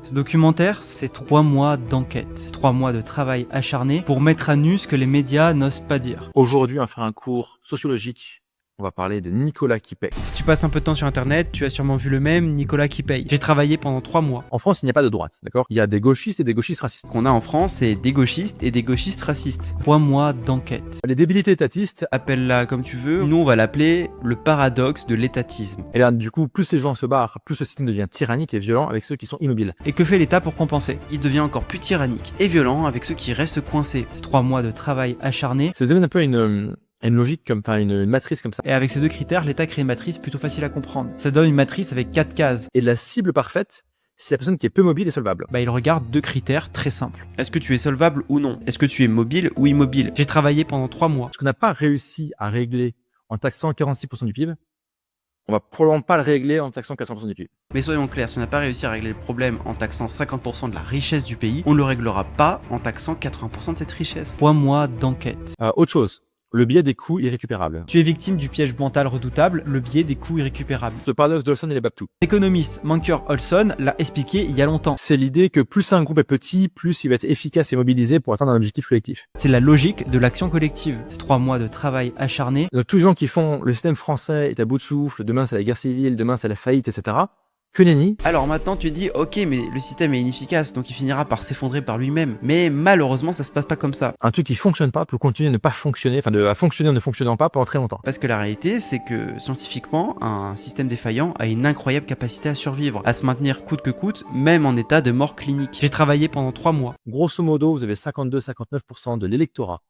Ce documentaire, c'est 3 mois d'enquête, 3 mois de travail acharné pour mettre à nu ce que les médias n'osent pas dire. Aujourd'hui, on va faire un cours sociologique. On va parler de Nicolas qui paye. Si tu passes un peu de temps sur internet, tu as sûrement vu le même Nicolas qui paye. J'ai travaillé pendant 3 mois. En France, il n'y a pas de droite, d'accord? Il y a des gauchistes et des gauchistes racistes. Ce qu'on a en France, c'est des gauchistes et des gauchistes racistes. 3 mois d'enquête. Les débilités étatistes, Appelle-la comme tu veux, nous on va l'appeler le paradoxe de l'étatisme. et là, du coup, plus les gens se barrent, plus le système devient tyrannique et violent avec ceux qui sont immobiles. Et que fait l'État pour compenser? Il devient encore plus tyrannique et violent avec ceux qui restent coincés. C'est 3 mois de travail acharné. Ça vous amène un peu à une logique comme, enfin, une matrice comme ça. Et avec ces deux critères, l'État crée une matrice plutôt facile à comprendre. Ça donne une matrice avec 4 cases. Et la cible parfaite, c'est la personne qui est peu mobile et solvable. Il regarde 2 critères très simples. Est-ce que tu es solvable ou non? Est-ce que tu es mobile ou immobile? J'ai travaillé pendant 3 mois. Ce qu'on n'a pas réussi à régler en taxant 46% du PIB, on va probablement pas le régler en taxant 80% du PIB. Mais soyons clairs, si on n'a pas réussi à régler le problème en taxant 50% de la richesse du pays, on ne le réglera pas en taxant 80% de cette richesse. 3 mois d'enquête. Autre chose, le biais des coûts irrécupérables. Tu es victime du piège mental redoutable, le biais des coûts irrécupérables. Ce paradoxe d'Olson et les Babtou. L'économiste Mancur Olson l'a expliqué il y a longtemps. C'est l'idée que plus un groupe est petit, plus il va être efficace et mobilisé pour atteindre un objectif collectif. C'est la logique de l'action collective. C'est 3 mois de travail acharné. Donc, tous les gens qui font le système français est à bout de souffle, demain c'est la guerre civile, demain c'est la faillite, etc. Que nenni. Alors maintenant tu dis ok mais le système est inefficace donc il finira par s'effondrer par lui-même. Mais malheureusement ça se passe pas comme ça. Un truc qui fonctionne pas peut continuer à ne pas fonctionner, à fonctionner en ne fonctionnant pas pendant très longtemps. Parce que la réalité c'est que scientifiquement un système défaillant a une incroyable capacité à survivre, à se maintenir coûte que coûte, même en état de mort clinique. J'ai travaillé pendant 3 mois. Grosso modo, vous avez 52-59% de l'électorat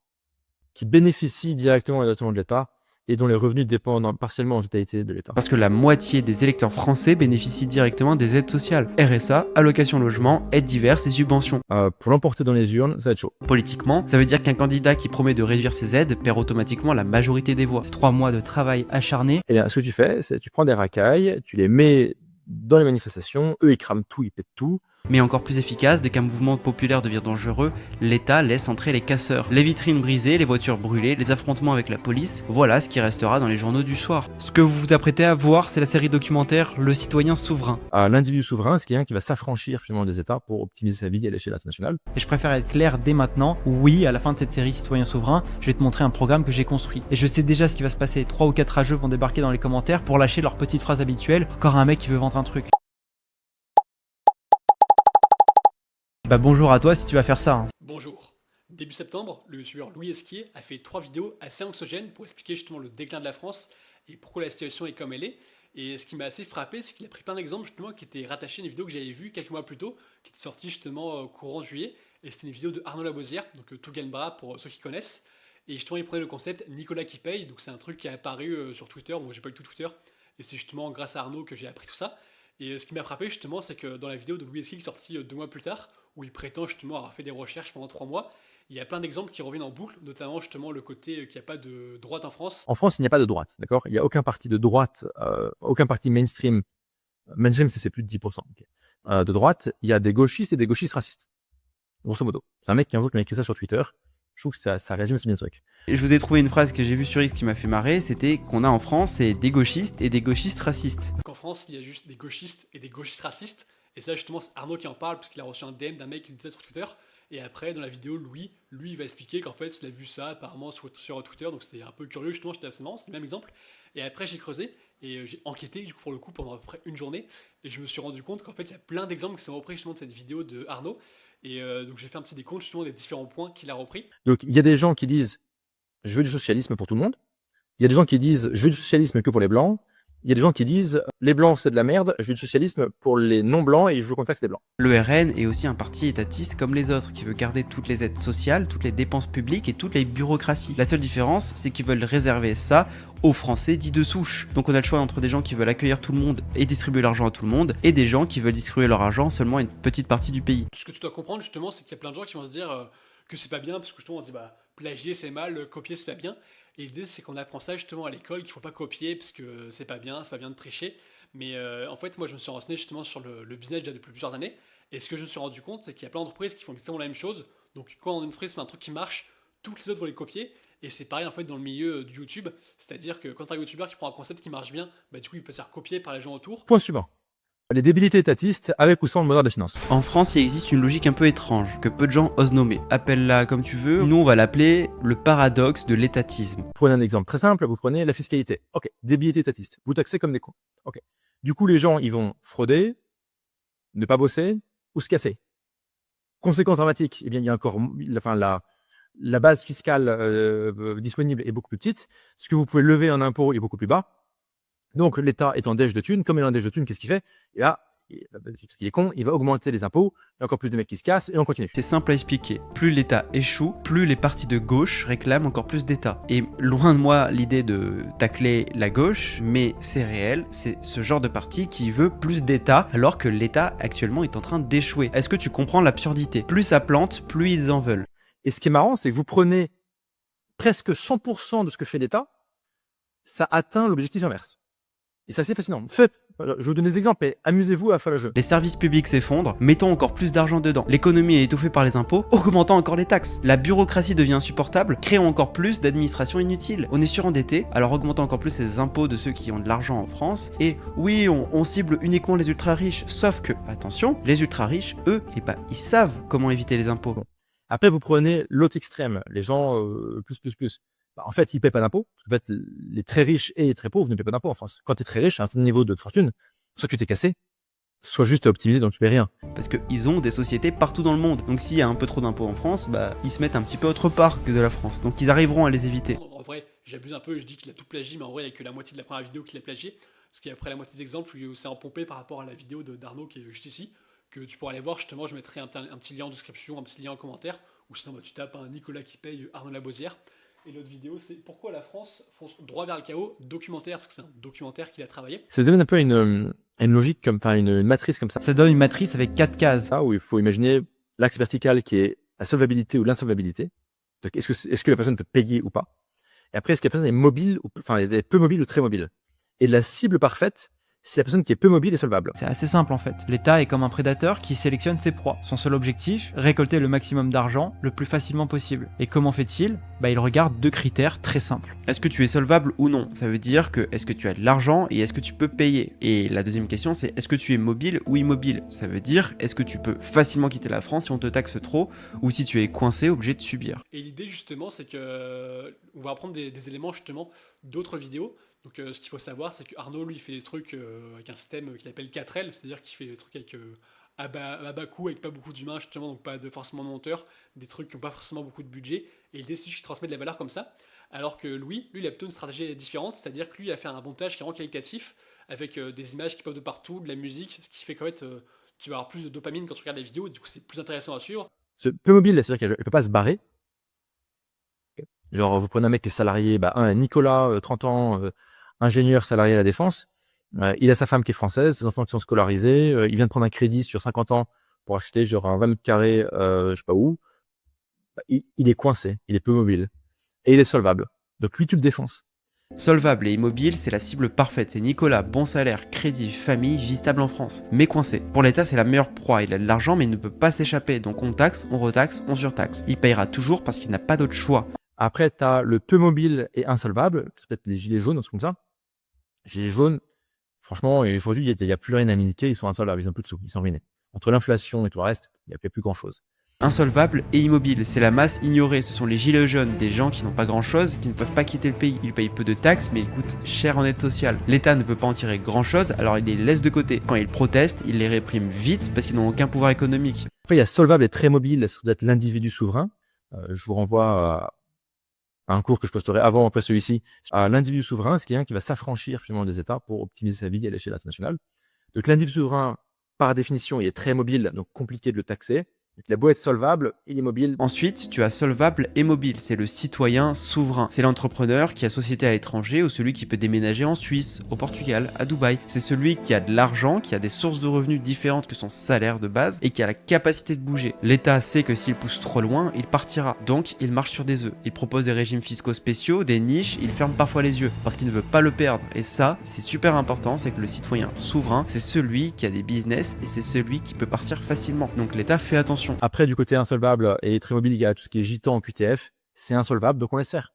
qui bénéficie directement et indirectement de l'État et dont les revenus dépendent partiellement en totalité de l'État. Parce que la moitié des électeurs français bénéficient directement des aides sociales. RSA, allocation logement, aides diverses et subventions. Pour l'emporter dans les urnes, ça va être chaud. Politiquement, ça veut dire qu'un candidat qui promet de réduire ses aides perd automatiquement la majorité des voix. C'est 3 mois de travail acharné. Et bien, ce que tu fais, c'est tu prends des racailles, tu les mets dans les manifestations, eux ils crament tout, ils pètent tout. Mais encore plus efficace, dès qu'un mouvement populaire devient dangereux, l'État laisse entrer les casseurs. Les vitrines brisées, les voitures brûlées, les affrontements avec la police, voilà ce qui restera dans les journaux du soir. Ce que vous vous apprêtez à voir, c'est la série documentaire Le citoyen souverain. L'individu souverain, c'est quelqu'un qui va s'affranchir finalement des États pour optimiser sa vie à l'échelle internationale. Et je préfère être clair dès maintenant, oui, à la fin de cette série Citoyen souverain, je vais te montrer un programme que j'ai construit. Et je sais déjà ce qui va se passer, 3 ou 4 rageux vont débarquer dans les commentaires pour lâcher leur petite phrase habituelle, encore un mec qui veut vendre un truc. Bonjour à toi si tu vas faire ça. Hein. Bonjour. Début septembre, le youtubeur Louis Esquier a fait 3 vidéos assez anxiogènes pour expliquer justement le déclin de la France et pourquoi la situation est comme elle est. Et ce qui m'a assez frappé, c'est qu'il a pris plein d'exemples justement qui étaient rattachés à une vidéo que j'avais vue quelques mois plus tôt, qui était sortie justement courant juillet. Et c'était une vidéo de Arnaud Labosière, donc Tout gagne bras pour ceux qui connaissent. Et justement, il prenait le concept Nicolas qui paye, donc c'est un truc qui est apparu sur Twitter. Moi, j'ai pas eu tout Twitter, et c'est justement grâce à Arnaud que j'ai appris tout ça. Et ce qui m'a frappé justement, c'est que dans la vidéo de Louis Esquier qui est sortie 2 mois plus tard, où il prétend justement avoir fait des recherches pendant 3 mois, il y a plein d'exemples qui reviennent en boucle, notamment justement le côté qu'il n'y a pas de droite en France. En France, il n'y a pas de droite, d'accord? Il n'y a aucun parti de droite, aucun parti mainstream. Mainstream, c'est plus de 10%. Okay. De droite, il y a des gauchistes et des gauchistes racistes. Grosso modo. C'est un mec qui un jour qui m'a écrit ça sur Twitter. Je trouve que ça résume assez bien le truc. Et je vous ai trouvé une phrase que j'ai vue sur X qui m'a fait marrer, c'était qu'on a en France c'est des gauchistes et des gauchistes racistes. Donc en France, il y a juste des gauchistes et des gauchistes racistes, et ça justement c'est Arnaud qui en parle, puisqu'il a reçu un DM d'un mec qui lui disait sur Twitter, et après dans la vidéo, lui il va expliquer qu'en fait il a vu ça apparemment sur Twitter, donc c'était un peu curieux justement, j'étais assez marrant, c'est le même exemple, et après j'ai creusé, et j'ai enquêté du coup, pour le coup pendant à peu près une journée, et je me suis rendu compte qu'en fait il y a plein d'exemples qui sont repris justement de cette vidéo de Arnaud, et donc j'ai fait un petit décompte justement des différents points qu'il a repris. Donc il y a des gens qui disent « je veux du socialisme pour tout le monde », il y a des gens qui disent « je veux du socialisme que pour les blancs », il y a des gens qui disent « les blancs c'est de la merde, je veux du socialisme pour les non-blancs et je veux au contexte des blancs ». Le RN est aussi un parti étatiste comme les autres, qui veut garder toutes les aides sociales, toutes les dépenses publiques et toutes les bureaucraties. La seule différence, c'est qu'ils veulent réserver ça aux Français dits de souche. Donc on a le choix entre des gens qui veulent accueillir tout le monde et distribuer l'argent à tout le monde, et des gens qui veulent distribuer leur argent seulement à une petite partie du pays. Ce que tu dois comprendre justement, c'est qu'il y a plein de gens qui vont se dire que c'est pas bien, parce que justement on se dit plagier c'est mal, copier c'est pas bien. Et l'idée c'est qu'on apprend ça justement à l'école, qu'il faut pas copier parce que c'est pas bien de tricher. Mais en fait moi je me suis renseigné justement sur le business déjà depuis plusieurs années. Et ce que je me suis rendu compte, c'est qu'il y a plein d'entreprises qui font exactement la même chose. Donc quand une entreprise fait un truc qui marche, toutes les autres vont les copier. Et c'est pareil en fait dans le milieu du YouTube. C'est-à-dire que quand tu as un YouTuber qui prend un concept qui marche bien, du coup il peut se faire copier par les gens autour. Point suivant. Les débilités étatistes, avec ou sans le modèle de finance. En France, il existe une logique un peu étrange, que peu de gens osent nommer. Appelle-la comme tu veux, nous on va l'appeler le paradoxe de l'étatisme. Prenez un exemple très simple, vous prenez la fiscalité. Ok, débilité étatiste, vous taxez comme des cons. Ok. Du coup, les gens, ils vont frauder, ne pas bosser ou se casser. Conséquence dramatique, eh bien, il y a encore, la base fiscale disponible est beaucoup plus petite. Ce que vous pouvez lever en impôt est beaucoup plus bas. Donc, l'État est en dèche de thunes. Comme il est en dèche de thunes, qu'est-ce qu'il fait? Et là, parce qu'il est con, il va augmenter les impôts, il y a encore plus de mecs qui se cassent, et on continue. C'est simple à expliquer. Plus l'État échoue, plus les partis de gauche réclament encore plus d'État. Et loin de moi l'idée de tacler la gauche, mais c'est réel, c'est ce genre de parti qui veut plus d'État, alors que l'État actuellement est en train d'échouer. Est-ce que tu comprends l'absurdité? Plus ça plante, plus ils en veulent. Et ce qui est marrant, c'est que vous prenez presque 100% de ce que fait l'État, ça atteint l'objectif inverse. Et c'est assez fascinant. Je vais vous donner des exemples, mais amusez-vous à faire le jeu. Les services publics s'effondrent, mettons encore plus d'argent dedans. L'économie est étouffée par les impôts, augmentant encore les taxes. La bureaucratie devient insupportable, créant encore plus d'administration inutile. On est surendetté, alors augmentons encore plus les impôts de ceux qui ont de l'argent en France. Et oui, on cible uniquement les ultra riches, sauf que, attention, les ultra riches, eux, ils savent comment éviter les impôts. Après, vous prenez l'autre extrême, les gens plus. En fait, ils ne paient pas d'impôts. En fait, les très riches et les très pauvres ne paient pas d'impôts en France. Quand tu es très riche, à un certain niveau de fortune, soit tu t'es cassé, soit juste optimisé, donc tu payes rien. Parce qu'ils ont des sociétés partout dans le monde. Donc s'il y a un peu trop d'impôts en France, ils se mettent un petit peu autre part que de la France. Donc ils arriveront à les éviter. En vrai, j'abuse un peu, je dis qu'il a tout plagié, mais en vrai, il n'y a que la moitié de la première vidéo qu'il a plagié. Parce qu'il y a après la moitié d'exemples où c'est empompé par rapport à la vidéo d'Arnaud qui est juste ici, que tu pourras aller voir. Justement, je mettrai un petit lien en description, un petit lien en commentaire, ou sinon tu tapes un Nicolas qui paye Arnaud Labosière. Et l'autre vidéo, c'est pourquoi la France fonce droit vers le chaos, documentaire, parce que c'est un documentaire qu'il a travaillé. Ça vous amène un peu à une logique, une matrice comme ça. Ça donne une matrice avec 4 cases. Ça, où il faut imaginer l'axe vertical qui est la solvabilité ou l'insolvabilité. Donc, est-ce que la personne peut payer ou pas? Et après, est-ce que la personne est mobile, est peu mobile ou très mobile? Et la cible parfaite, c'est la personne qui est peu mobile et solvable. C'est assez simple en fait. L'État est comme un prédateur qui sélectionne ses proies. Son seul objectif, récolter le maximum d'argent le plus facilement possible. Et comment fait-il? Il regarde 2 critères très simples. Est-ce que tu es solvable ou non? Ça veut dire que est-ce que tu as de l'argent et est-ce que tu peux payer? Et la deuxième question, c'est est-ce que tu es mobile ou immobile? Ça veut dire est-ce que tu peux facilement quitter la France si on te taxe trop ou si tu es coincé, obligé de subir? Et l'idée justement, c'est que on va apprendre des éléments justement d'autres vidéos. Donc ce qu'il faut savoir, c'est que Arnaud, lui, il fait des trucs avec un système qu'il appelle 4L, c'est-à-dire qu'il fait des trucs avec à bas coût, avec pas beaucoup d'humains, justement, donc pas forcément de monteurs, des trucs qui n'ont pas forcément beaucoup de budget, et l'idée, c'est qu'il transmet de la valeur comme ça. Alors que lui, il a plutôt une stratégie différente, c'est-à-dire que lui, il a fait un montage qui est vraiment qualitatif, avec des images qui peuvent de partout, de la musique, ce qui fait qu'en fait, tu vas avoir plus de dopamine quand tu regardes les vidéos, et du coup, c'est plus intéressant à suivre. Ce peu mobile, c'est-à-dire qu'elle ne peut pas se barrer. Genre, vous prenez un mec qui est salarié, Nicolas, 30 ans, ingénieur salarié à la Défense, il a sa femme qui est française, ses enfants qui sont scolarisés, il vient de prendre un crédit sur 50 ans pour acheter genre un 20 mètres carrés, je sais pas où. Il est coincé, il est peu mobile. Et il est solvable. Donc lui, tu le défonces. Solvable et immobile, c'est la cible parfaite. C'est Nicolas, bon salaire, crédit, famille, vie stable en France. Mais coincé. Pour l'État, c'est la meilleure proie. Il a de l'argent, mais il ne peut pas s'échapper. Donc on taxe, on retaxe, on surtaxe. Il payera toujours parce qu'il n'a pas d'autre choix. Après, tu as le peu mobile et insolvable. C'est peut-être les gilets jaunes, un truc comme ça. Gilets jaunes, franchement, aujourd'hui, il n'y a plus rien à indiquer. Ils sont insolvables, ils n'ont plus de sous, ils sont ruinés. Entre l'inflation et tout le reste, il n'y a plus grand-chose. Insolvable et immobile, c'est la masse ignorée, ce sont les gilets jaunes, des gens qui n'ont pas grand chose, qui ne peuvent pas quitter le pays. Ils payent peu de taxes, mais ils coûtent cher en aide sociale. L'État ne peut pas en tirer grand chose, alors il les laisse de côté. Quand ils protestent, il les réprime vite parce qu'ils n'ont aucun pouvoir économique. Après, il y a solvable et très mobile, ça doit être l'individu souverain. Je vous renvoie à un cours que je posterai avant ou après celui-ci. L'individu souverain, c'est quelqu'un qui va s'affranchir finalement des États pour optimiser sa vie à l'échelle internationale. Donc l'individu souverain, par définition, il est très mobile, donc compliqué de le taxer. Il a beau être solvable, il est mobile. Ensuite, tu as solvable et mobile, c'est le citoyen souverain. C'est l'entrepreneur qui a société à l'étranger ou celui qui peut déménager en Suisse, au Portugal, à Dubaï. C'est celui qui a de l'argent, qui a des sources de revenus différentes que son salaire de base et qui a la capacité de bouger. L'État sait que s'il pousse trop loin, il partira. Donc, il marche sur des œufs. Il propose des régimes fiscaux spéciaux, des niches, il ferme parfois les yeux parce qu'il ne veut pas le perdre. Et ça, c'est super important, c'est que le citoyen souverain, c'est celui qui a des business et c'est celui qui peut partir facilement. Donc l'État fait attention. Après, du côté insolvable et très mobile, il y a tout ce qui est gitan en QTF, c'est insolvable, donc on laisse faire.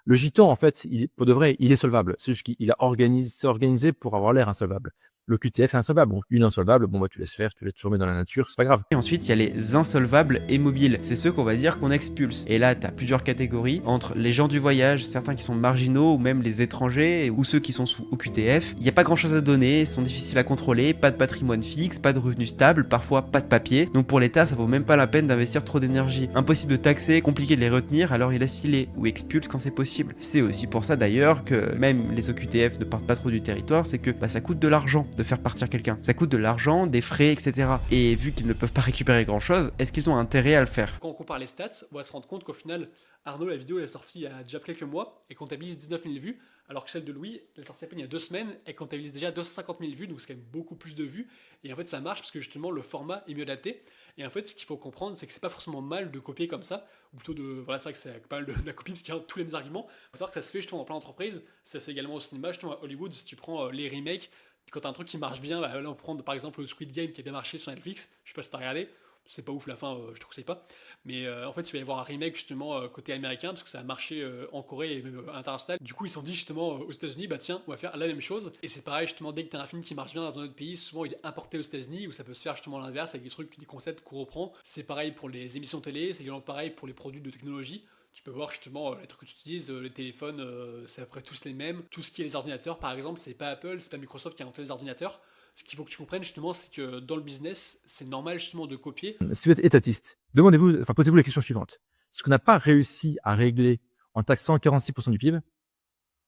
Le gitan, en fait, pour de vrai, il est solvable. C'est juste qu'il s'est organisé pour avoir l'air insolvable. l'OQTF est insolvable. Donc, une insolvable, bon, bah, tu laisses faire, tu laisses tourner dans la nature, c'est pas grave. Et ensuite, il y a les insolvables et mobiles. C'est ceux qu'on va dire qu'on expulse. Et là, tu as plusieurs catégories entre les gens du voyage, certains qui sont marginaux, ou même les étrangers, ou ceux qui sont sous OQTF. Il n'y a pas grand chose à donner, ils sont difficiles à contrôler, pas de patrimoine fixe, pas de revenus stables, parfois pas de papier. Donc pour l'État, ça vaut même pas la peine d'investir trop d'énergie. Impossible de taxer, compliqué de les retenir, alors il laisse filer, ou expulse quand c'est possible. C'est aussi pour ça d'ailleurs que même les OQTF ne partent pas trop du territoire, c'est que ça coûte de l'argent de faire partir quelqu'un. Ça coûte de l'argent, des frais, etc. Et vu qu'ils ne peuvent pas récupérer grand chose, est-ce qu'ils ont intérêt à le faire? Quand on compare les stats, on va se rendre compte qu'au final, Arnaud, la vidéo, elle est sortie il y a déjà quelques mois et comptabilise 19 000 vues, alors que celle de Louis, elle est sortie à peine il y a 2 semaines, elle comptabilise déjà 250 000 vues, donc c'est quand même beaucoup plus de vues. Et en fait, ça marche parce que justement, le format est mieux adapté. Et en fait, ce qu'il faut comprendre, c'est que c'est pas forcément mal de copier comme ça, ou plutôt de. Voilà, c'est vrai que c'est pas mal de la copie parce qu'il y a tous les mêmes arguments. Il faut savoir que ça se fait justement dans plein d'entreprises, ça se fait également au cinéma, justement à Hollywood, si tu prends les remakes. Quand t'as un truc qui marche bien, bah, là on prend par exemple le Squid Game qui a bien marché sur Netflix, je sais pas si t'as regardé, c'est pas ouf la fin, je te conseille pas. Mais en fait, il va y avoir un remake justement côté américain parce que ça a marché en Corée et même à l'international. Du coup, ils se sont dit justement aux États-Unis, bah tiens, on va faire la même chose. Et c'est pareil, justement, dès que t'as un film qui marche bien dans un autre pays, souvent il est importé aux États-Unis où ça peut se faire justement l'inverse avec des trucs, des concepts qu'on reprend. C'est pareil pour les émissions télé, c'est également pareil pour les produits de technologie. Tu peux voir justement les trucs que tu utilises, les téléphones, c'est à peu près tous les mêmes. Tout ce qui est les ordinateurs, par exemple, c'est pas Apple, c'est pas Microsoft qui a inventé les ordinateurs. Ce qu'il faut que tu comprennes justement, c'est que dans le business, c'est normal justement de copier. Si vous êtes étatiste, posez-vous la question suivante. Ce qu'on n'a pas réussi à régler en taxant 46% du PIB,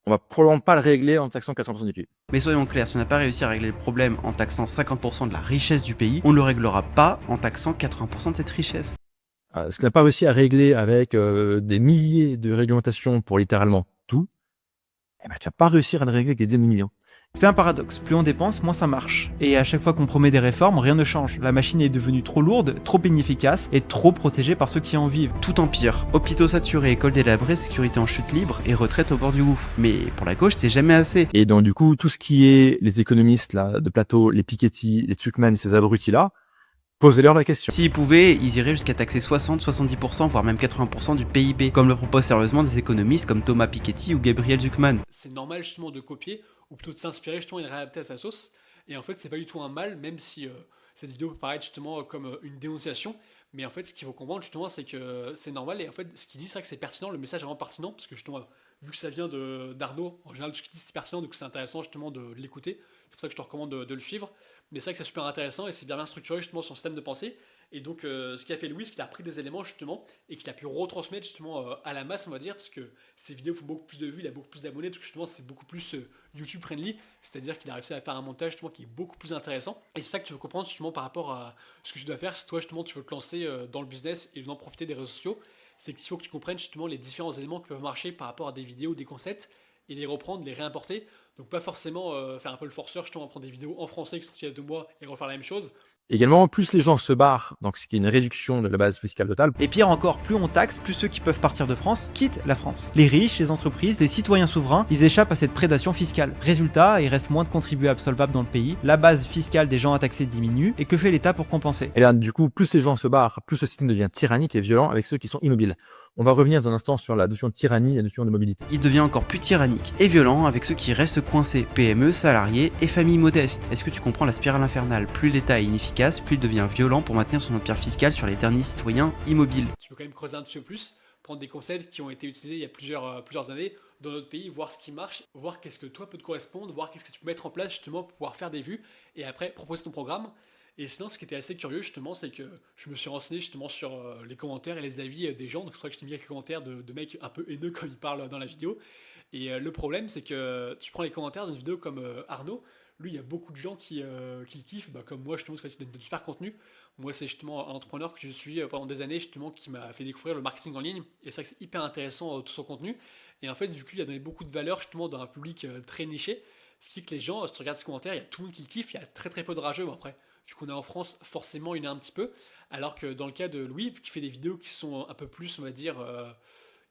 on va probablement pas le régler en taxant 80% du PIB. Mais soyons clairs, si on n'a pas réussi à régler le problème en taxant 50% de la richesse du pays, on ne le réglera pas en taxant 80% de cette richesse. Ce qu'on n'a pas réussi à régler avec des milliers de réglementations pour littéralement tout, eh ben, tu vas pas réussir à le régler avec des dizaines de millions. C'est un paradoxe, plus on dépense, moins ça marche. Et à chaque fois qu'on promet des réformes, rien ne change. La machine est devenue trop lourde, trop inefficace et trop protégée par ceux qui en vivent. Tout empire, hôpitaux saturés, écoles délabrées, sécurité en chute libre et retraite au bord du gouffre. Mais pour la gauche, c'est jamais assez. Et donc du coup, tout ce qui est les économistes là de plateau, les Piketty, les Tuchman et ces abrutis-là, posez-leur la question. S'ils pouvaient, ils iraient jusqu'à taxer 60, 70%, voire même 80% du PIB, comme le proposent sérieusement des économistes comme Thomas Piketty ou Gabriel Zucman. C'est normal justement de copier, ou plutôt de s'inspirer justement et de réadapter à sa sauce. Et en fait, c'est pas du tout un mal, même si cette vidéo peut paraître justement comme une dénonciation. Mais en fait, ce qu'il faut comprendre justement, c'est que c'est normal. Et en fait, ce qu'il dit, c'est vrai que c'est pertinent, le message est vraiment pertinent, parce que justement, vu que ça vient d'Arnaud, en général, tout ce qu'il dit, c'est pertinent, donc c'est intéressant justement de l'écouter. C'est pour ça que je te recommande de le suivre. Mais c'est vrai que c'est super intéressant et c'est bien structuré justement son système de pensée. Et donc, ce qu'a fait Louis, c'est qu'il a pris des éléments justement et qu'il a pu retransmettre justement à la masse, on va dire, parce que ses vidéos font beaucoup plus de vues, il a beaucoup plus d'abonnés, parce que justement, c'est beaucoup plus YouTube friendly, c'est-à-dire qu'il a réussi à faire un montage justement qui est beaucoup plus intéressant. Et c'est ça que tu veux comprendre justement par rapport à ce que tu dois faire si toi justement tu veux te lancer dans le business et d'en profiter des réseaux sociaux. C'est qu'il faut que tu comprennes justement les différents éléments qui peuvent marcher par rapport à des vidéos, des concepts, et les reprendre, les réimporter. Donc pas forcément faire un peu le forceur, justement prendre des vidéos en français qui sont sorties il y a 2 mois et refaire la même chose. Également, plus les gens se barrent, donc ce qui est une réduction de la base fiscale totale. Et pire encore, plus on taxe, plus ceux qui peuvent partir de France quittent la France. Les riches, les entreprises, les citoyens souverains, ils échappent à cette prédation fiscale. Résultat, il reste moins de contribuables solvables dans le pays, la base fiscale des gens à taxer diminue, et que fait l'État pour compenser? Et là, du coup, plus les gens se barrent, plus le système devient tyrannique et violent avec ceux qui sont immobiles. On va revenir dans un instant sur la notion de tyrannie et la notion de mobilité. Il devient encore plus tyrannique et violent avec ceux qui restent coincés, PME, salariés et familles modestes. Est-ce que tu comprends la spirale infernale? Plus l'État est inefficace, plus il devient violent pour maintenir son empire fiscal sur les derniers citoyens immobiles. Tu peux quand même creuser un petit peu plus, prendre des concepts qui ont été utilisés il y a plusieurs années dans notre pays, voir ce qui marche, voir qu'est-ce que toi peut te correspondre, voir qu'est-ce que tu peux mettre en place justement pour pouvoir faire des vues et après proposer ton programme. Et sinon, ce qui était assez curieux justement, c'est que je me suis renseigné justement sur les commentaires et les avis des gens. Donc c'est vrai que je t'ai mis quelques commentaires de mecs un peu haineux comme ils parlent dans la vidéo. Et le problème, c'est que tu prends les commentaires d'une vidéo comme Arnaud. Lui, il y a beaucoup de gens qui le kiffent, comme moi justement, parce que c'est de super contenu. Moi, c'est justement un entrepreneur que je suis pendant des années justement qui m'a fait découvrir le marketing en ligne. Et c'est vrai que c'est hyper intéressant tout son contenu. Et en fait, vu qu'il a donné beaucoup de valeur justement dans un public très niché, ce qui fait que les gens, si tu regardes ces commentaires, il y a tout le monde qui le kiffe, il y a très très peu de rageux. Bon, après, vu qu'on est en France, forcément, il y en a un petit peu. Alors que dans le cas de Louis, qui fait des vidéos qui sont un peu plus, on va dire,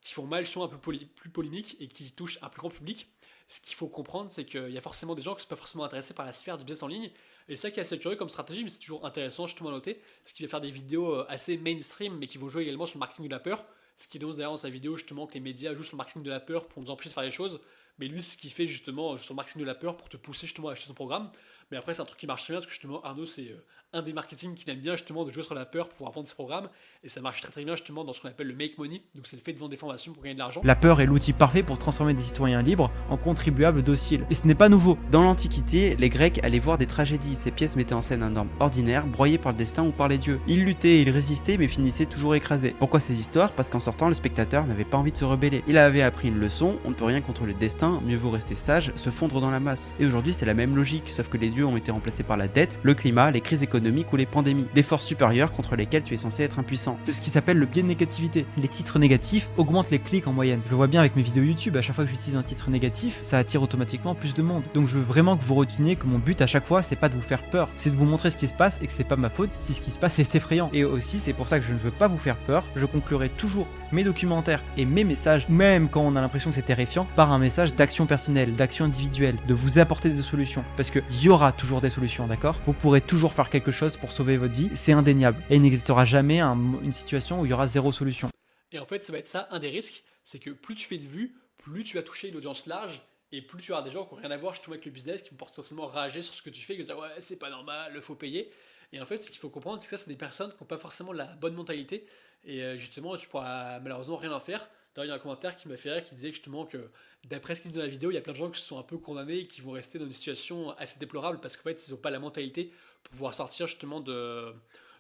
qui font mal, sont un peu plus polémiques et qui touchent un plus grand public, ce qu'il faut comprendre, c'est qu'il y a forcément des gens qui ne sont pas forcément intéressés par la sphère du business en ligne. Et ça qui est assez curieux comme stratégie, mais c'est toujours intéressant justement à noter, c'est qu'il va faire des vidéos assez mainstream, mais qui vont jouer également sur le marketing de la peur. Ce qui dénonce d'ailleurs dans sa vidéo justement que les médias jouent sur le marketing de la peur pour nous empêcher de faire les choses. Mais lui, c'est ce qu'il fait justement sur le marketing de la peur pour te pousser justement à acheter son programme. Mais après, c'est un truc qui marche très bien parce que justement, Arnaud, c'est un des marketing qui aime bien justement de jouer sur la peur pour pouvoir vendre ses programmes. Et ça marche très très bien justement dans ce qu'on appelle le make money. Donc, c'est le fait de vendre des formations pour gagner de l'argent. La peur est l'outil parfait pour transformer des citoyens libres en contribuables dociles. Et ce n'est pas nouveau. Dans l'Antiquité, les Grecs allaient voir des tragédies. Ces pièces mettaient en scène un homme ordinaire, broyé par le destin ou par les dieux. Il luttait, il résistait, mais finissait toujours écrasé. Pourquoi ces histoires? Parce qu'en sortant, le spectateur n'avait pas envie de se rebeller. Il avait appris une leçon, on ne peut rien contre le destin, mieux vaut rester sage, se fondre dans la masse. Et aujourd'hui, c'est la même logique, sauf que les dieux ont été remplacés par la dette, le climat, les crises économiques ou les pandémies. Des forces supérieures contre lesquelles tu es censé être impuissant. C'est ce qui s'appelle le biais de négativité. Les titres négatifs augmentent les clics en moyenne. Je le vois bien avec mes vidéos YouTube, à chaque fois que j'utilise un titre négatif, ça attire automatiquement plus de monde. Donc je veux vraiment que vous reteniez que mon but à chaque fois, c'est pas de vous faire peur, c'est de vous montrer ce qui se passe et que c'est pas ma faute si ce qui se passe est effrayant. Et aussi, c'est pour ça que je ne veux pas vous faire peur, je conclurai toujours mes documentaires et mes messages, même quand on a l'impression que c'est terrifiant, par un message d'action personnelle, d'action individuelle, de vous apporter des solutions. Parce qu'il y aura toujours des solutions, d'accord? Vous pourrez toujours faire quelque chose pour sauver votre vie, c'est indéniable. Et il n'existera jamais une situation où il y aura zéro solution. Et en fait, ça va être ça, un des risques, c'est que plus tu fais de vues, plus tu vas toucher une audience large, et plus tu auras des gens qui n'ont rien à voir justement avec le business, qui vont potentiellement rager sur ce que tu fais, qui vont dire ouais, c'est pas normal, il faut payer. Et en fait, ce qu'il faut comprendre, c'est que ça, c'est des personnes qui n'ont pas forcément la bonne mentalité, et justement, tu pourras malheureusement rien en faire. D'ailleurs, il y a un commentaire qui m'a fait rire qui disait justement que d'après ce qu'il dit dans la vidéo, il y a plein de gens qui se sont un peu condamnés et qui vont rester dans une situation assez déplorable parce qu'en fait, ils n'ont pas la mentalité pour pouvoir sortir justement de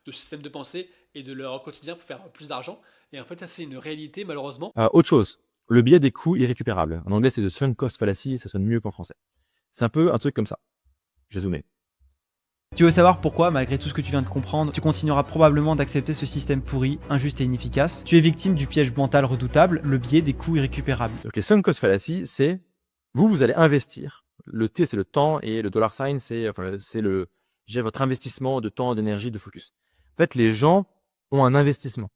ce système de pensée et de leur quotidien pour faire plus d'argent. Et en fait, ça, c'est une réalité malheureusement. Autre chose, le biais des coûts irrécupérables. En anglais, c'est the sunk cost fallacy, ça sonne mieux qu'en français. C'est un peu un truc comme ça. Je vais zoomer. Tu veux savoir pourquoi, malgré tout ce que tu viens de comprendre, tu continueras probablement d'accepter ce système pourri, injuste et inefficace. Tu es victime du piège mental redoutable, le biais des coûts irrécupérables. Donc les sunk cost fallacy, c'est vous allez investir. Le T, c'est le temps et le dollar sign, c'est votre investissement de temps, d'énergie, de focus. En fait, les gens ont un investissement.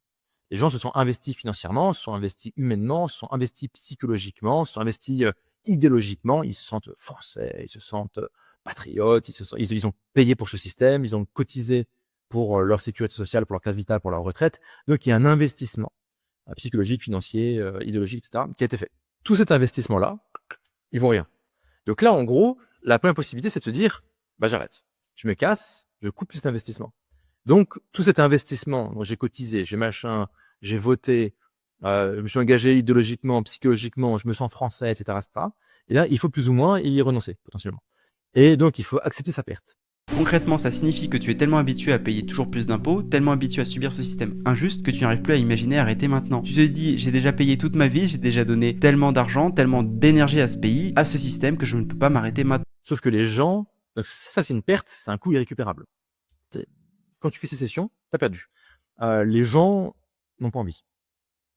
Les gens se sont investis financièrement, se sont investis humainement, se sont investis psychologiquement, se sont investis idéologiquement. Ils se sentent français, ils se sentent patriotes, ils ont payé pour ce système, ils ont cotisé pour leur sécurité sociale, pour leur classe vitale, pour leur retraite. Donc, il y a un investissement psychologique, financier, idéologique, etc., qui a été fait. Tout cet investissement-là, ils vont rien. Donc là, en gros, la première possibilité, c'est de se dire, bah j'arrête, je me casse, je coupe cet investissement. Donc, tout cet investissement, dont j'ai cotisé, j'ai voté, je me suis engagé idéologiquement, psychologiquement, je me sens français, etc., etc. Et là, il faut plus ou moins y renoncer, potentiellement. Et donc, il faut accepter sa perte. Concrètement, ça signifie que tu es tellement habitué à payer toujours plus d'impôts, tellement habitué à subir ce système injuste que tu n'arrives plus à imaginer arrêter maintenant. Tu te dis, j'ai déjà payé toute ma vie, j'ai déjà donné tellement d'argent, tellement d'énergie à ce pays, à ce système que je ne peux pas m'arrêter maintenant. Sauf que les gens, donc ça c'est une perte, c'est un coût irrécupérable. Quand tu fais sécession, t'as perdu. Les gens n'ont pas envie.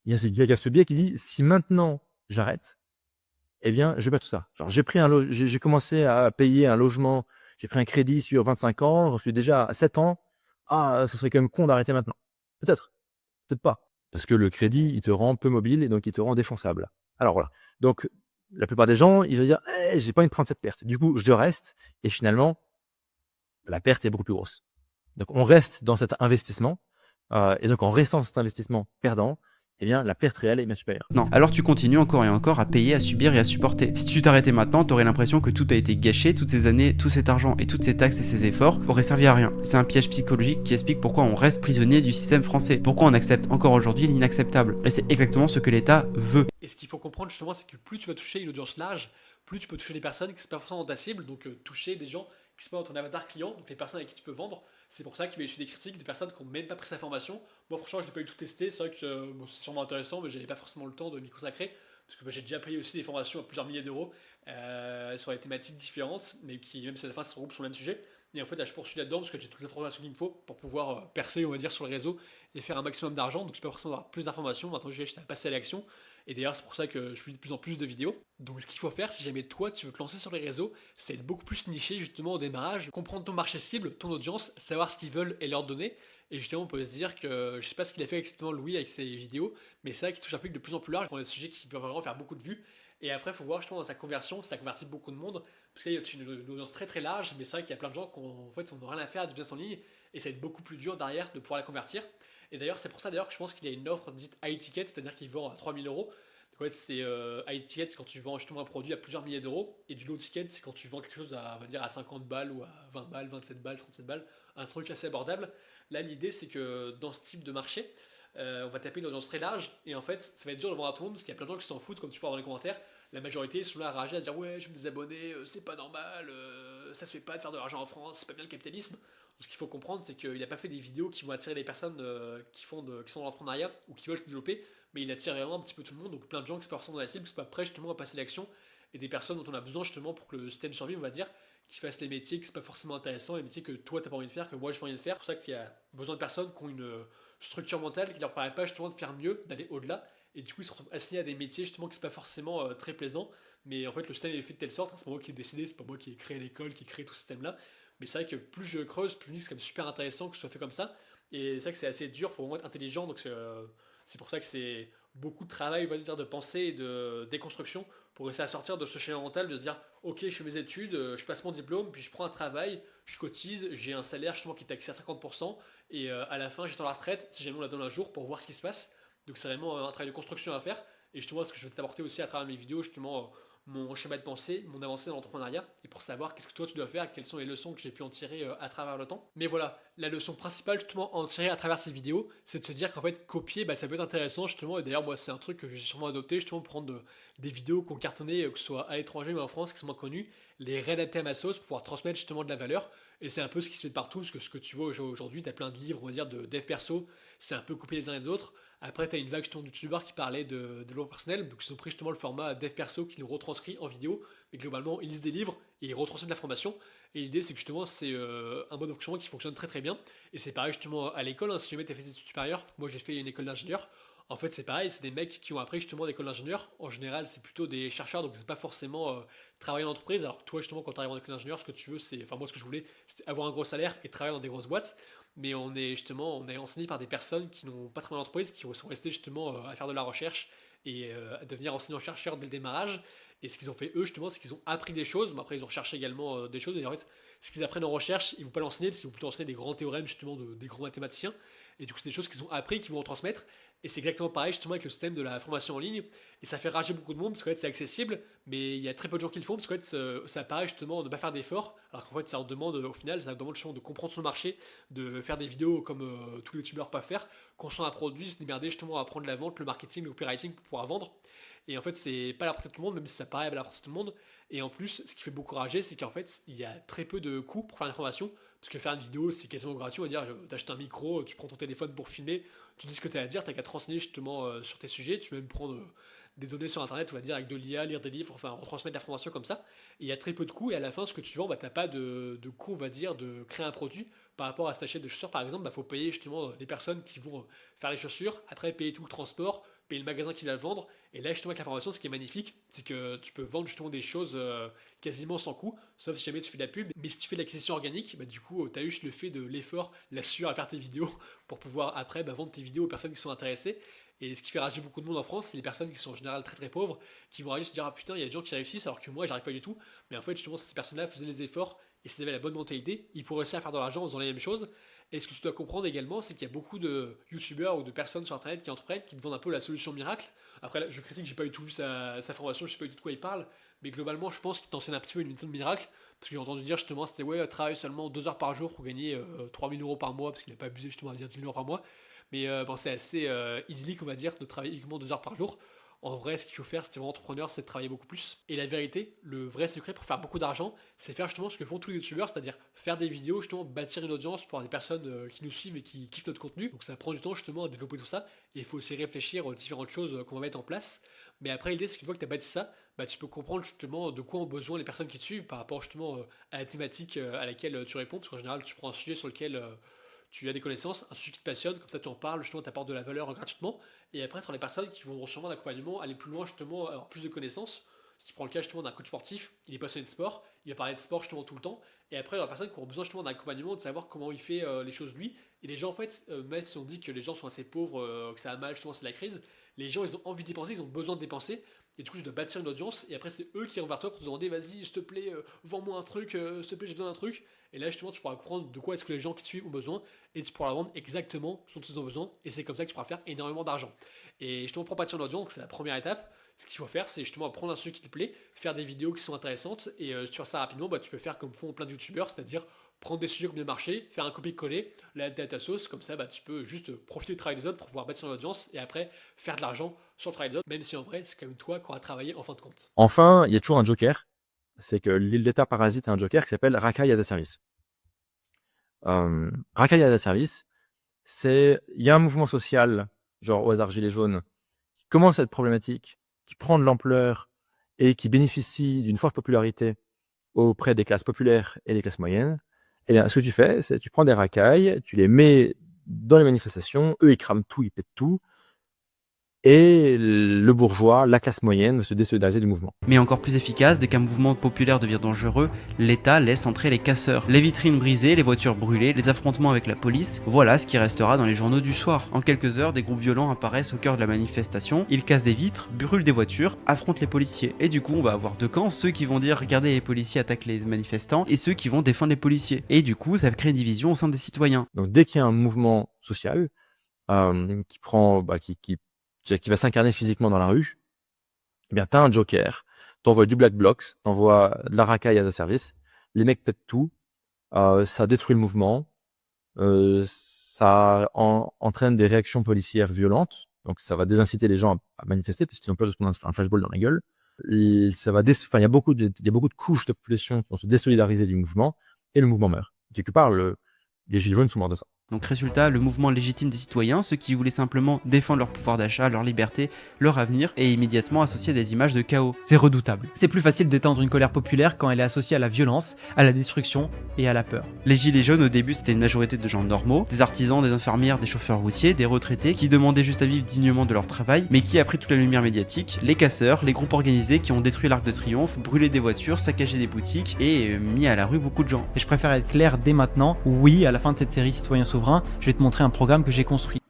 Il y a ce biais qui dit, si maintenant j'arrête, eh bien, je perds tout ça. Genre, j'ai commencé à payer un logement, j'ai pris un crédit sur 25 ans, j'en suis déjà à 7 ans. Ah, ce serait quand même con d'arrêter maintenant. Peut-être. Peut-être pas. Parce que le crédit, il te rend peu mobile et donc il te rend défonçable. Alors voilà. Donc, la plupart des gens, ils vont dire, j'ai pas envie de prendre cette perte. Du coup, je reste et finalement, la perte est beaucoup plus grosse. Donc, on reste dans cet investissement et donc, en restant dans cet investissement perdant, eh bien, la perte réelle est bien supérieure. Non. Alors tu continues encore et encore à payer, à subir et à supporter. Si tu t'arrêtais maintenant, t'aurais l'impression que tout a été gâché, toutes ces années, tout cet argent et toutes ces taxes et ces efforts auraient servi à rien. C'est un piège psychologique qui explique pourquoi on reste prisonnier du système français, pourquoi on accepte encore aujourd'hui l'inacceptable. Et c'est exactement ce que l'État veut. Et ce qu'il faut comprendre justement, c'est que plus tu vas toucher une audience large, plus tu peux toucher des personnes qui sont pas forcément dans ta cible, donc toucher des gens qui sont pas dans ton avatar client, donc les personnes avec qui tu peux vendre. C'est pour ça qu'il va y avoir des critiques de personnes qui n'ont même pas pris sa formation. Moi franchement je n'ai pas eu tout testé, c'est vrai que c'est sûrement intéressant, mais j'avais pas forcément le temps de m'y consacrer, parce que j'ai déjà payé aussi des formations à plusieurs milliers d'euros sur des thématiques différentes, mais qui même si à la fin se regroupent sur le même sujet. Et en fait là, je poursuis là-dedans parce que j'ai toutes les informations qu'il me faut pour pouvoir percer on va dire sur le réseau et faire un maximum d'argent, donc je peux forcément avoir plus d'informations. Maintenant j'ai à passer à l'action. Et d'ailleurs, c'est pour ça que je fais de plus en plus de vidéos. Donc, ce qu'il faut faire, si jamais toi, tu veux te lancer sur les réseaux, c'est être beaucoup plus niché justement au démarrage, comprendre ton marché cible, ton audience, savoir ce qu'ils veulent et leur donner. Et justement, on peut se dire que, je sais pas ce qu'il a fait exactement Louis avec ses vidéos, mais c'est ça qui touche un public de plus en plus large, pour des sujets qui peuvent vraiment faire beaucoup de vues. Et après, il faut voir justement dans sa conversion, ça convertit beaucoup de monde, parce qu'il y a une audience très très large, mais c'est vrai qu'il y a plein de gens qui en fait, n'ont rien à faire du business en ligne, et ça va être beaucoup plus dur derrière de pouvoir la convertir. Et d'ailleurs, c'est pour ça d'ailleurs que je pense qu'il y a une offre dite high ticket, c'est-à-dire qu'il vend à 3000 euros. Donc Donc ouais, c'est high ticket, c'est quand tu vends justement un produit à plusieurs milliers d'euros, et du low ticket, c'est quand tu vends quelque chose à, on va dire, à 50 balles ou à 20 balles, 27 balles, 37 balles, un truc assez abordable. Là, l'idée, c'est que dans ce type de marché, on va taper une audience très large, et en fait, ça va être dur de vendre à tout le monde, parce qu'il y a plein de gens qui s'en foutent, comme tu peux voir dans les commentaires. La majorité sont là à rager, à dire ouais, je veux me désabonner, c'est pas normal, ça se fait pas de faire de l'argent en France, c'est pas bien le capitalisme. Donc, ce qu'il faut comprendre, c'est qu'il n'a pas fait des vidéos qui vont attirer des personnes qui sont dans l'entrepreneuriat ou qui veulent se développer, mais il attire vraiment un petit peu tout le monde, donc plein de gens qui sont pas forcément dans la cible, qui sont pas prêts justement à passer l'action, et des personnes dont on a besoin justement pour que le système survive, on va dire, qui fassent les métiers qui sont pas forcément intéressants, les métiers que toi t'as pas envie de faire, que moi j'ai pas envie de faire. C'est pour ça qu'il y a besoin de personnes qui ont une structure mentale qui leur permet pas justement de faire mieux, d'aller au-delà, et du coup ils se retrouvent assignés à des métiers justement qui sont pas forcément très plaisants, mais en fait le système est fait de telle sorte, hein, c'est pas moi qui ai décidé, c'est pas moi qui ai créé l'école, qui ai créé tout ce système là, mais c'est vrai que plus je creuse, plus je me dis que c'est quand même super intéressant que ce soit fait comme ça, et c'est vrai que c'est assez dur, faut vraiment être intelligent, donc c'est pour ça que c'est beaucoup de travail, on va dire, de pensée et de déconstruction pour essayer à sortir de ce schéma mental, de se dire ok, je fais mes études, je passe mon diplôme, puis je prends un travail, je cotise, j'ai un salaire justement qui est taxé à 50%, et à la fin j'attends la retraite, si jamais on la donne un jour, pour voir ce qui se passe. Donc c'est vraiment un travail de construction à faire, et justement ce que je vais t'apporter aussi à travers mes vidéos, justement mon schéma de pensée, mon avancée dans l'entrepreneuriat, et pour savoir qu'est-ce que toi tu dois faire, quelles sont les leçons que j'ai pu en tirer à travers le temps. Mais voilà, la leçon principale justement à en tirer à travers ces vidéos, c'est de se dire qu'en fait copier, bah, ça peut être intéressant justement, et d'ailleurs moi c'est un truc que j'ai sûrement adopté justement pour prendre des vidéos qui ont cartonné, que ce soit à l'étranger ou en France, qui sont moins connues, les réadapter à ma sauce pour pouvoir transmettre justement de la valeur, et c'est un peu ce qui se fait de partout, parce que ce que tu vois aujourd'hui, t'as plein de livres, on va dire, de dev perso, c'est un peu copié les uns les autres. Après, tu as une vague justement de youtubeurs qui parlaient de développement personnel, donc ils ont pris justement le format dev perso qui le retranscrit en vidéo, mais globalement ils lisent des livres et ils retransmettent de l'information. Et l'idée c'est que justement c'est un mode de fonctionnement qui fonctionne très très bien. Et c'est pareil justement à l'école, hein, si jamais tu as fait des études supérieures, moi j'ai fait une école d'ingénieur. En fait, c'est pareil, c'est des mecs qui ont appris justement d'école d'ingénieur. En général, c'est plutôt des chercheurs, donc c'est pas forcément travailler en entreprise. Alors que toi, justement, quand tu arrives en école d'ingénieur, ce que tu veux, c'est. Enfin, moi, ce que je voulais, c'était avoir un gros salaire et travailler dans des grosses boîtes. Mais on est enseigné par des personnes qui n'ont pas travaillé en entreprise, qui sont restées justement à faire de la recherche et à devenir enseignants-chercheurs dès le démarrage. Et ce qu'ils ont fait eux, justement, c'est qu'ils ont appris des choses. Mais après, ils ont recherché également des choses. Et en fait, ce qu'ils apprennent en recherche, ils ne vont pas l'enseigner, parce qu'ils vont plutôt enseigner des grands théorèmes, justement, des grands mathématiciens. Et du coup, c'est des choses qu'ils ont appris, qu'ils vont transmettre. Et c'est exactement pareil, justement, avec le système de la formation en ligne. Et ça fait rager beaucoup de monde, parce qu'en fait, c'est accessible, mais il y a très peu de gens qui le font, parce qu'en fait, ça paraît justement de ne pas faire d'efforts, alors qu'en fait, ça en demande, au final, ça demande justement de comprendre son marché, de faire des vidéos comme tous les youtubeurs peuvent faire, construire un produit, se démerder justement à apprendre la vente, le marketing, le copywriting pour pouvoir vendre. Et en fait, c'est pas à la portée de tout le monde, même si ça paraît à la portée de tout le monde. Et en plus, ce qui fait beaucoup rager, c'est qu'en fait, il y a très peu de coûts pour faire une formation. Parce que faire une vidéo, c'est quasiment gratuit. On va dire, t'achètes un micro, tu prends ton téléphone pour filmer, tu dis ce que tu as à dire, t'as qu'à te renseigner justement sur tes sujets. Tu peux même prendre des données sur internet, on va dire, avec de l'IA, lire des livres, enfin, retransmettre l'information comme ça. Et il y a très peu de coûts. Et à la fin, ce que tu vends, bah, t'as pas de coût, on va dire, de créer un produit. Par rapport à cette achète de chaussures, par exemple, il faut payer justement les personnes qui vont faire les chaussures, après payer tout le transport, payer le magasin qui va le vendre. Et là, justement, avec l'information, ce qui est magnifique, c'est que tu peux vendre justement des choses quasiment sans coût, sauf si jamais tu fais de la pub. Mais si tu fais de l'acquisition organique, bah, du coup, tu as eu le fait de l'effort, la sueur à faire tes vidéos pour pouvoir après vendre tes vidéos aux personnes qui sont intéressées. Et ce qui fait rager beaucoup de monde en France, c'est les personnes qui sont en général très très pauvres, qui vont rager se dire ah putain, il y a des gens qui réussissent alors que moi j'arrive pas du tout. Mais en fait, justement, ces personnes-là faisaient les efforts et s'ils avaient la bonne mentalité, ils pourraient réussir à faire de l'argent en faisant les mêmes choses. Et ce que tu dois comprendre également, c'est qu'il y a beaucoup de youtubeurs ou de personnes sur internet qui entreprennent, qui te vendent un peu la solution miracle. Après, là, je critique, j'ai pas du tout vu sa formation, je sais pas du tout de quoi il parle, mais globalement, je pense qu'il t'enseigne un petit peu une méthode miracle. Parce que j'ai entendu dire justement, c'était ouais, travaille seulement 2 heures par jour pour gagner 3000 euros par mois, parce qu'il n'a pas abusé justement à dire 10 000 euros par mois. Mais bon, c'est assez idyllique, on va dire, de travailler uniquement 2 heures par jour. En vrai, ce qu'il faut faire, c'est vraiment entrepreneur, c'est de travailler beaucoup plus. Et la vérité, le vrai secret pour faire beaucoup d'argent, c'est faire justement ce que font tous les youtubeurs, c'est-à-dire faire des vidéos, justement bâtir une audience pour avoir des personnes qui nous suivent et qui kiffent notre contenu. Donc ça prend du temps justement à développer tout ça. Et il faut aussi réfléchir aux différentes choses qu'on va mettre en place. Mais après, l'idée, c'est qu'une fois que tu as bâti ça, bah, tu peux comprendre justement de quoi ont besoin les personnes qui te suivent par rapport justement à la thématique à laquelle tu réponds. Parce qu'en général, tu prends un sujet sur lequel tu as des connaissances, un sujet qui te passionne, comme ça tu en parles, justement, tu apportes de la valeur gratuitement. Et après, tu as les personnes qui vont sûrement d'accompagnement, aller plus loin, justement, avoir plus de connaissances. Si tu prends le cas justement d'un coach sportif, il est passionné de sport, il va parler de sport justement tout le temps. Et après, il y a des personnes qui auront besoin justement d'un accompagnement, de savoir comment il fait les choses lui. Et les gens, en fait, même si on dit que les gens sont assez pauvres, que ça a mal, justement, c'est la crise, les gens, ils ont envie de dépenser, ils ont besoin de dépenser. Et du coup, tu dois bâtir une audience, et après, c'est eux qui vont vers toi pour te demander, vas-y, s'il te plaît, vends-moi un truc, s'il te plaît, j'ai besoin d'un truc. Et là, justement, tu pourras comprendre de quoi est-ce que les gens qui te suivent ont besoin, et tu pourras leur vendre exactement ce dont ils ont besoin, et c'est comme ça que tu pourras faire énormément d'argent. Et justement, pour bâtir une audience, donc c'est la première étape. Ce qu'il faut faire, c'est justement prendre un sujet qui te plaît, faire des vidéos qui sont intéressantes, et sur ça rapidement, bah, tu peux faire comme font plein de youtubeurs, c'est-à-dire prendre des sujets qui ont bien marché, faire un copier-coller, l'adapter à ta sauce, comme ça bah, tu peux juste profiter du travail des autres pour pouvoir bâtir une audience et après faire de l'argent sur le travail des autres, même si en vrai c'est quand même toi qui auras travaillé en fin de compte. Enfin, il y a toujours un joker. C'est que l'État parasite a un joker qui s'appelle Racaille as a Service. Racaille as a Service, il y a un mouvement social, genre au hasard Gilets jaunes, qui commence à être problématique, qui prend de l'ampleur et qui bénéficie d'une forte popularité auprès des classes populaires et des classes moyennes. Et bien, ce que tu fais, c'est tu prends des racailles, tu les mets dans les manifestations, eux ils crament tout, ils pètent tout, et le bourgeois, la classe moyenne, va se désolidariser du mouvement. Mais encore plus efficace, dès qu'un mouvement populaire devient dangereux, l'État laisse entrer les casseurs. Les vitrines brisées, les voitures brûlées, les affrontements avec la police, voilà ce qui restera dans les journaux du soir. En quelques heures, des groupes violents apparaissent au cœur de la manifestation, ils cassent des vitres, brûlent des voitures, affrontent les policiers. Et du coup, on va avoir deux camps, ceux qui vont dire regardez les policiers attaquent les manifestants, et ceux qui vont défendre les policiers. Et du coup, ça crée une division au sein des citoyens. Donc dès qu'il y a un mouvement social qui va s'incarner physiquement dans la rue, eh bien, t'as un joker, t'envoies du black bloc, t'envoies de la racaille as a service, les mecs pètent tout, ça détruit le mouvement, ça entraîne des réactions policières violentes, donc ça va désinciter les gens à manifester parce qu'ils ont peur de se prendre un flashball dans la gueule. Il y a beaucoup de couches de population qui vont se désolidariser du mouvement et le mouvement meurt. Quelque part, les gilets jaunes sont morts de ça. Donc résultat, le mouvement légitime des citoyens, ceux qui voulaient simplement défendre leur pouvoir d'achat, leur liberté, leur avenir, est immédiatement associé à des images de chaos. C'est redoutable. C'est plus facile d'éteindre une colère populaire quand elle est associée à la violence, à la destruction et à la peur. Les gilets jaunes au début c'était une majorité de gens normaux, des artisans, des infirmières, des chauffeurs routiers, des retraités qui demandaient juste à vivre dignement de leur travail, mais qui a pris toute la lumière médiatique, les casseurs, les groupes organisés qui ont détruit l'Arc de Triomphe, brûlé des voitures, saccagé des boutiques et mis à la rue beaucoup de gens. Et je préfère être clair dès maintenant, oui, à la fin de cette série Citoyens Souverains, je vais te montrer un programme que j'ai construit.